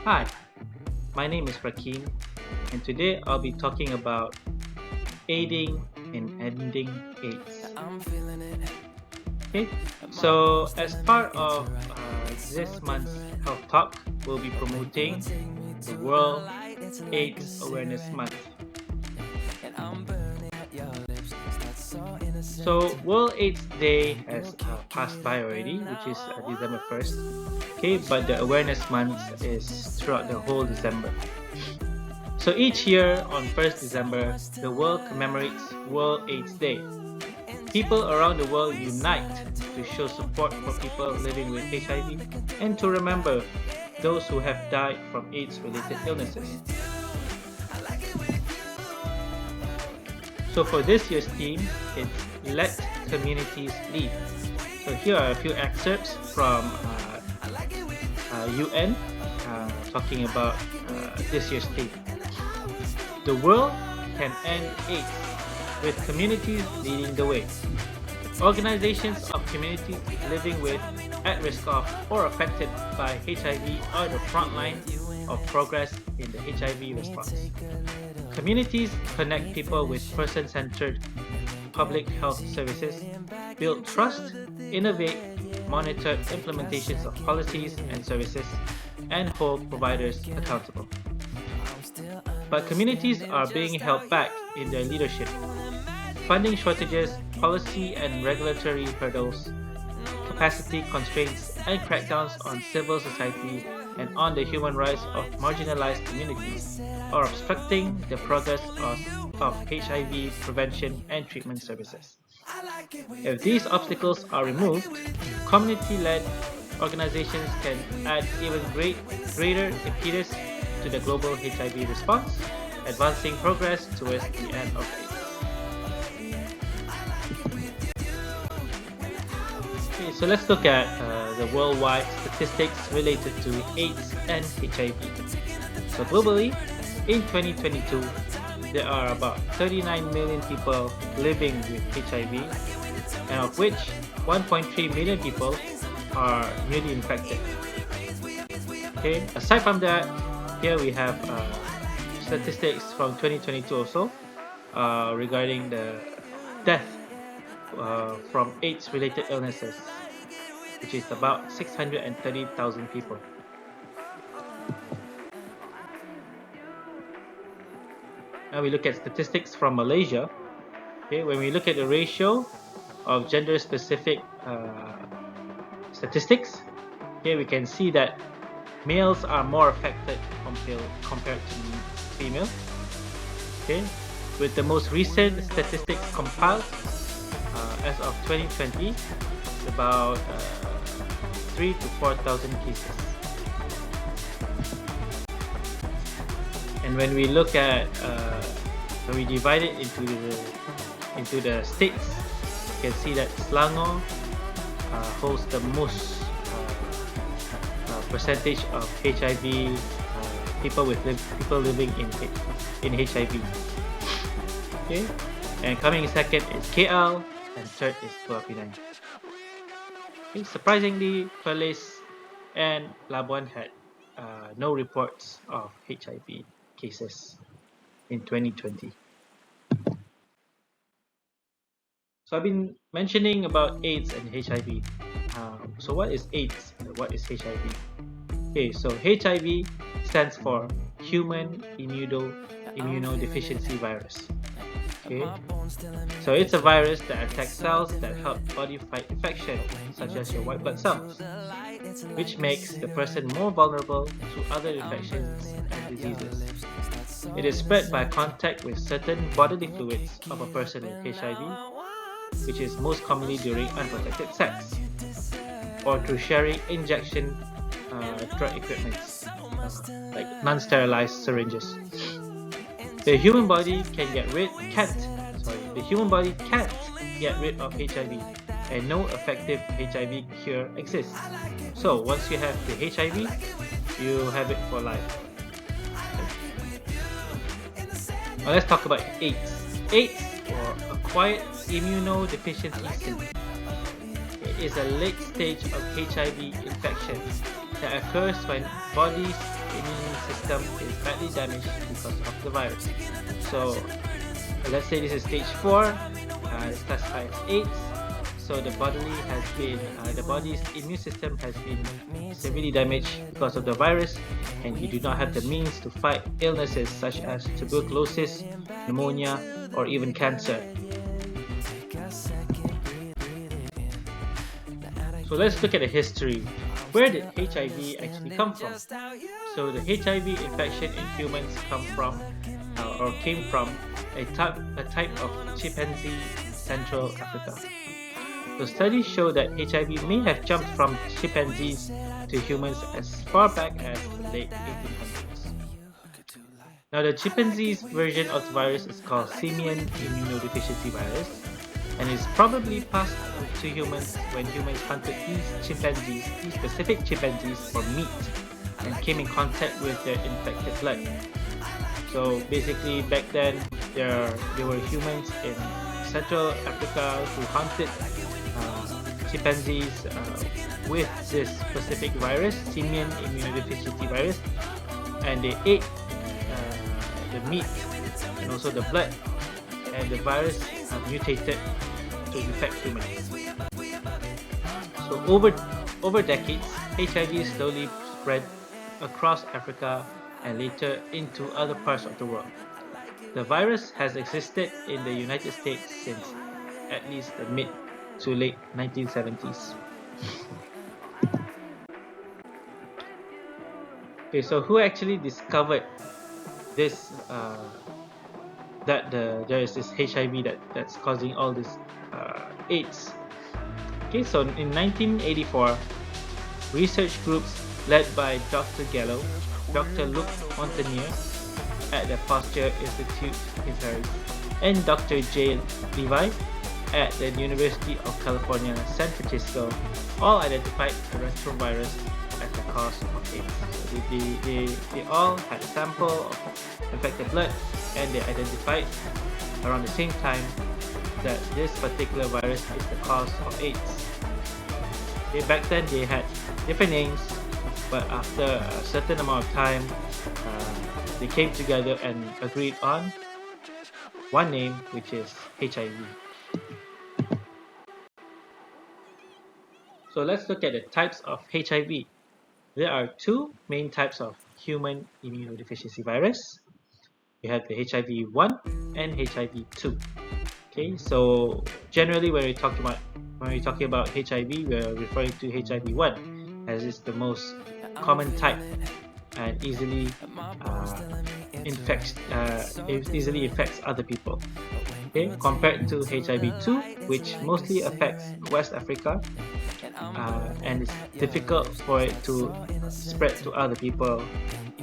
Hi, my name is Rakim, and today I'll be talking about aiding in ending AIDS. Okay, so as part of this month's Health Talk, we'll be promoting the World AIDS Awareness Month. So, World AIDS Day has passed by already, which is December 1st. Okay, but the awareness month is throughout the whole December. So each year on 1st December, the world commemorates World AIDS Day. People around the world unite to show support for people living with HIV and to remember those who have died from AIDS-related illnesses. So for this year's theme, it's Let Communities Lead. So here are a few excerpts from UN talking about this year's theme. The world can end AIDS with communities leading the way. Organizations of communities living with, at risk of, or affected by HIV are the front line of progress in the HIV response. Communities connect people with person-centered public health services, build trust, innovate, monitor implementations of policies and services, and hold providers accountable. But communities are being held back in their leadership. Funding shortages, policy and regulatory hurdles, capacity constraints, and crackdowns on civil society and on the human rights of marginalized communities are obstructing the progress of HIV prevention and treatment services. If these obstacles are removed, community-led organizations can add even greater impetus to the global HIV response, advancing progress towards the end of AIDS. Okay, so let's look at the worldwide statistics related to AIDS and HIV. So globally, in 2022, there are about 39 million people living with HIV, and of which 1.3 million people are newly infected. Okay, aside from that, here we have statistics from 2022 also regarding the death from AIDS-related illnesses, which is about 630,000 people. Now we look at statistics from Malaysia. Okay, when we look at the ratio of gender-specific statistics, here we can see that males are more affected compared to females. Okay, with the most recent statistics compiled as of 2020, it's about 3,000 to 4,000 cases. And when we look at when we divide it into the states, you can see that Selangor holds the most percentage of HIV people living in HIV. Okay, and coming second is KL, and third is Pulau Pinang. Okay, surprisingly, Perlis and Labuan had no reports of HIV cases in 2020. So I've been mentioning about AIDS and HIV. So what is AIDS? What is HIV? Okay, so HIV stands for Human Immunodeficiency Virus. Okay, so it's a virus that attacks cells that help the body fight infection, such as your white blood cells, which makes the person more vulnerable to other infections and diseases. It is spread by contact with certain bodily fluids of a person with HIV, which is most commonly during unprotected sex, or through sharing injection drug equipment, like non-sterilized syringes. The human body can't get rid of HIV, and no effective HIV cure exists. So once you have the HIV, you have it for life. Now let's talk about AIDS. AIDS, or acquired immunodeficiency syndrome, is a late stage of HIV infection that occurs when body's immune system is badly damaged because of the virus. So let's say this is stage 4, it's classified as AIDS. So the body's immune system has been severely damaged because of the virus, and you do not have the means to fight illnesses such as tuberculosis, pneumonia, or even cancer. So let's look at the history. Where did HIV actually come from? So the HIV infection in humans came from a type of chimpanzee in Central Africa. So studies show that HIV may have jumped from chimpanzees to humans as far back as the late 1800s. Now the chimpanzees version of the virus is called simian immunodeficiency virus, and is probably passed to humans when humans hunted these specific chimpanzees for meat, and came in contact with their infected blood. So basically back then there were humans in Central Africa who hunted chimpanzees with this specific virus, simian immunodeficiency virus, and they ate the meat and also the blood, and the virus mutated to infect humans. So over decades, HIV slowly spread across Africa and later into other parts of the world. The virus has existed in the United States since at least the mid to late 1970s. Okay, so who actually discovered this? There is this HIV that's causing all this AIDS. Okay, so in 1984, research groups led by Dr. Gallo, Dr. Luc Montagnier at the Pasteur Institute in Paris, and Dr. J. Levi at the University of California, San Francisco, all identified the retrovirus as the cause of AIDS. So they all had a sample of infected blood, and they identified around the same time that this particular virus is the cause of AIDS. Okay, back then they had different names, but after a certain amount of time, they came together and agreed on one name, which is HIV. So let's look at the types of HIV. There are two main types of human immunodeficiency virus. We have the HIV-1 and HIV-2. Okay, so generally when we're talking about HIV, we're referring to HIV-1, as it's the most common type and easily infects other people. Okay, compared to HIV-2, which mostly affects West Africa, and it's difficult for it to spread to other people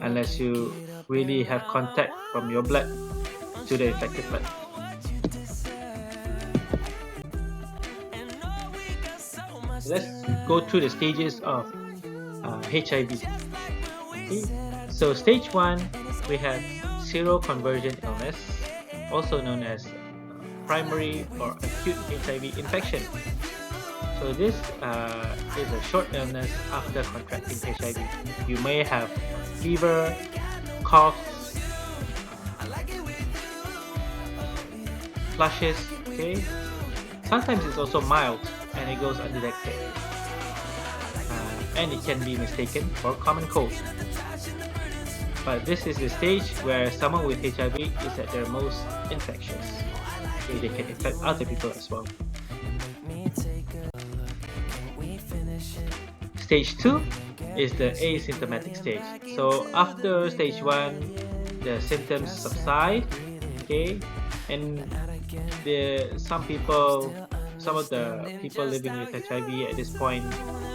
unless you really have contact from your blood to the infected blood. Let's go through the stages of HIV. Okay. So stage 1, we have seroconversion illness, also known as primary or acute HIV infection. So this is a short illness after contracting HIV. You may have fever, coughs, flushes. Okay. Sometimes it's also mild and it goes undetected, and it can be mistaken for common cold. But this is the stage where someone with HIV is at their most infectious. Okay, they can infect other people as well. Stage 2 is the asymptomatic stage. So after stage 1, the symptoms subside, okay, and some of the people living with HIV at this point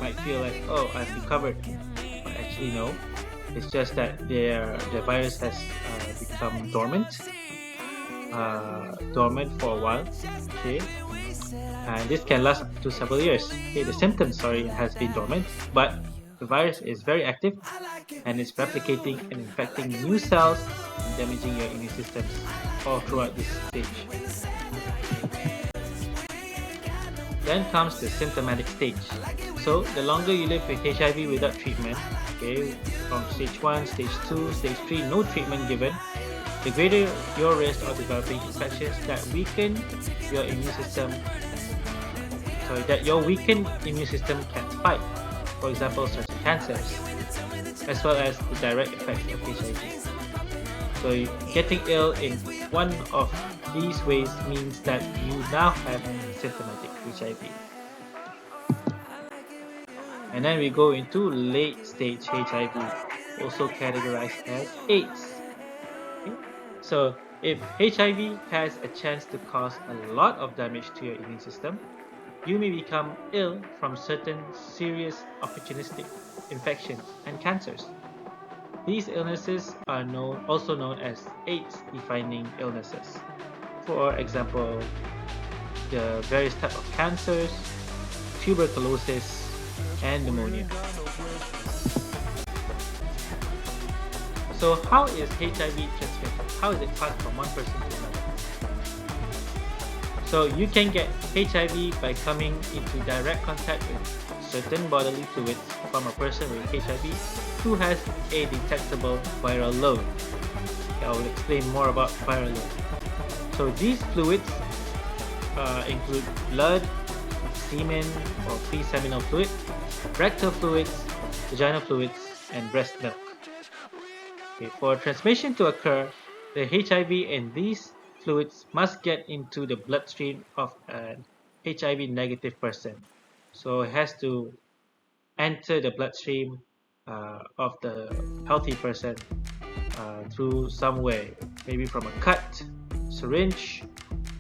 might feel like, oh, I've recovered, but actually no. It's just that the virus has become dormant for a while. Okay, and this can last up to several years. Okay, the symptoms, has been dormant, but the virus is very active and it's replicating and infecting new cells and damaging your immune systems all throughout this stage. Then comes the symptomatic stage. So the longer you live with HIV without treatment, okay, from stage 1, stage 2, stage 3, no treatment given, the greater your risk of developing infections that weaken your immune system, that your weakened immune system can fight. For example, certain cancers, as well as the direct effects of HIV. So getting ill in one of these ways means that you now have symptomatic HIV. And then we go into late stage HIV, also categorized as AIDS. Okay? So if HIV has a chance to cause a lot of damage to your immune system, you may become ill from certain serious opportunistic infections and cancers. These illnesses are also known as AIDS-defining illnesses. For example, the various types of cancers, tuberculosis, and pneumonia. So how is HIV transmitted? How is it passed from one person to another? So you can get HIV by coming into direct contact with certain bodily fluids from a person with HIV who has a detectable viral load. I will explain more about viral load. So these fluids include blood, semen or pre-seminal fluid, rectal fluids, vaginal fluids, and breast milk. Okay, for transmission to occur, the HIV in these fluids must get into the bloodstream of an HIV negative person. So it has to enter the bloodstream of the healthy person through some way, maybe from a cut, syringe,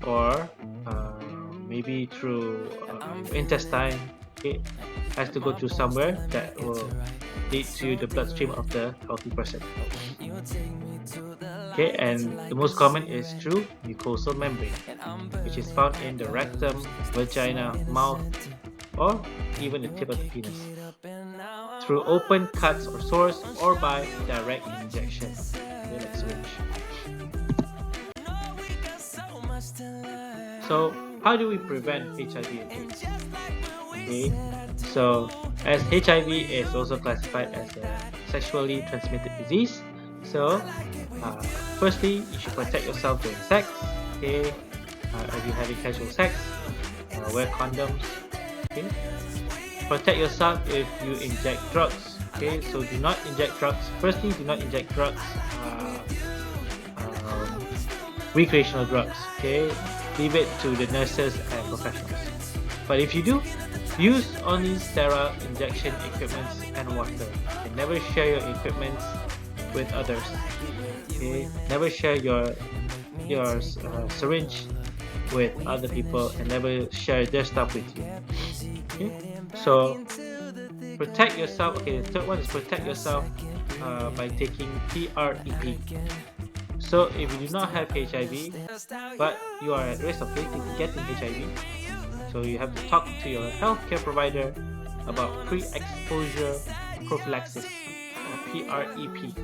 or maybe through intestine. It has to go through somewhere that will lead to the bloodstream of the healthy person. Okay, and the most common is through mucosal membrane, which is found in the rectum, vagina, mouth, or even the tip of the penis, through open cuts or sores, or by direct injection, like syringe. So how do we prevent HIV and AIDS? Okay, so as HIV is also classified as a sexually transmitted disease, so firstly you should protect yourself during sex. Okay, if you're having casual sex, wear condoms. Okay, protect yourself if you inject drugs. Okay, so do not inject drugs. Firstly, do not inject drugs, recreational drugs. Okay, leave it to the nurses and professionals. But if you do, use only sterile injection equipments and water. And never share your equipments with others. Okay, never share your syringe with other people, and never share their stuff with you. Okay, so protect yourself. Okay, the third one is protect yourself by taking PrEP. So if you do not have HIV, but you are at risk of getting HIV, so you have to talk to your healthcare provider about pre-exposure prophylaxis, or PrEP.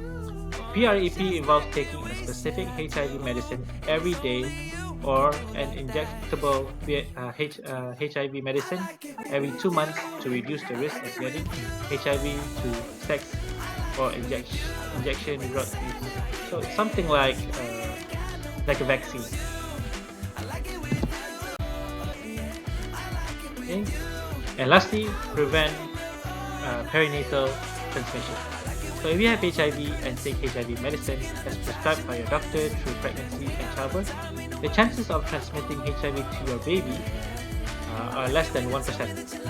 PrEP involves taking a specific HIV medicine every day, or an injectable HIV medicine every 2 months to reduce the risk of getting HIV through sex or injection drug use. So it's something like a vaccine. Okay. And lastly, prevent perinatal transmission. So if you have HIV and take HIV medicine as prescribed by your doctor through pregnancy and childbirth, the chances of transmitting HIV to your baby are less than 1%.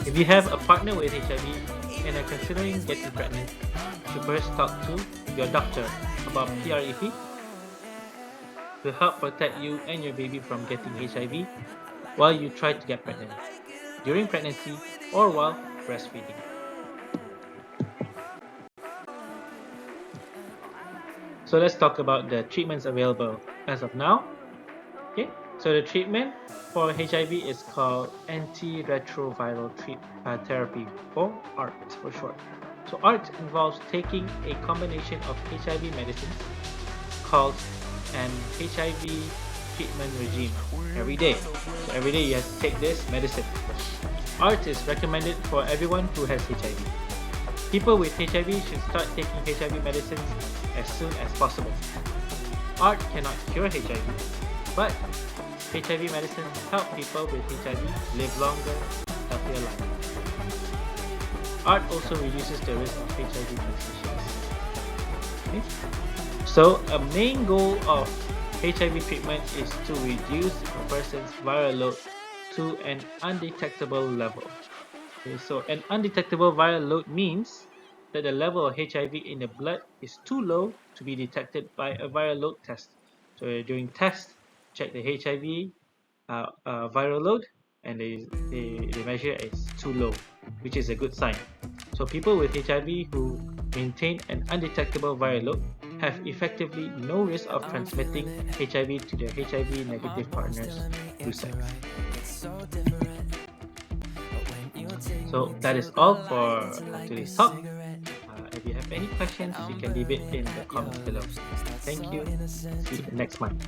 If you have a partner with HIV and are considering getting pregnant, you should first talk to your doctor about PrEP to help protect you and your baby from getting HIV while you try to get pregnant, during pregnancy, or while breastfeeding. So let's talk about the treatments available as of now. Okay, so the treatment for HIV is called antiretroviral therapy, or ART for short. So ART involves taking a combination of HIV medicines called an HIV treatment regime every day. So every day you have to take this medicine. ART is recommended for everyone who has HIV. People with HIV should start taking HIV medicines as soon as possible. ART cannot cure HIV, but HIV medicines help people with HIV live longer, healthier lives. ART also reduces the risk of HIV transmissions. Okay? So, a main goal of HIV treatment is to reduce a person's viral load to an undetectable level. Okay, so an undetectable viral load means that the level of HIV in the blood is too low to be detected by a viral load test. So during tests, check the HIV viral load, and they measure is too low, which is a good sign. So people with HIV who maintain an undetectable viral load have effectively no risk of transmitting HIV to their HIV negative partners through sex. So that is all for today's talk. If you have any questions, you can leave it in the comments below. Thank you. See you next month.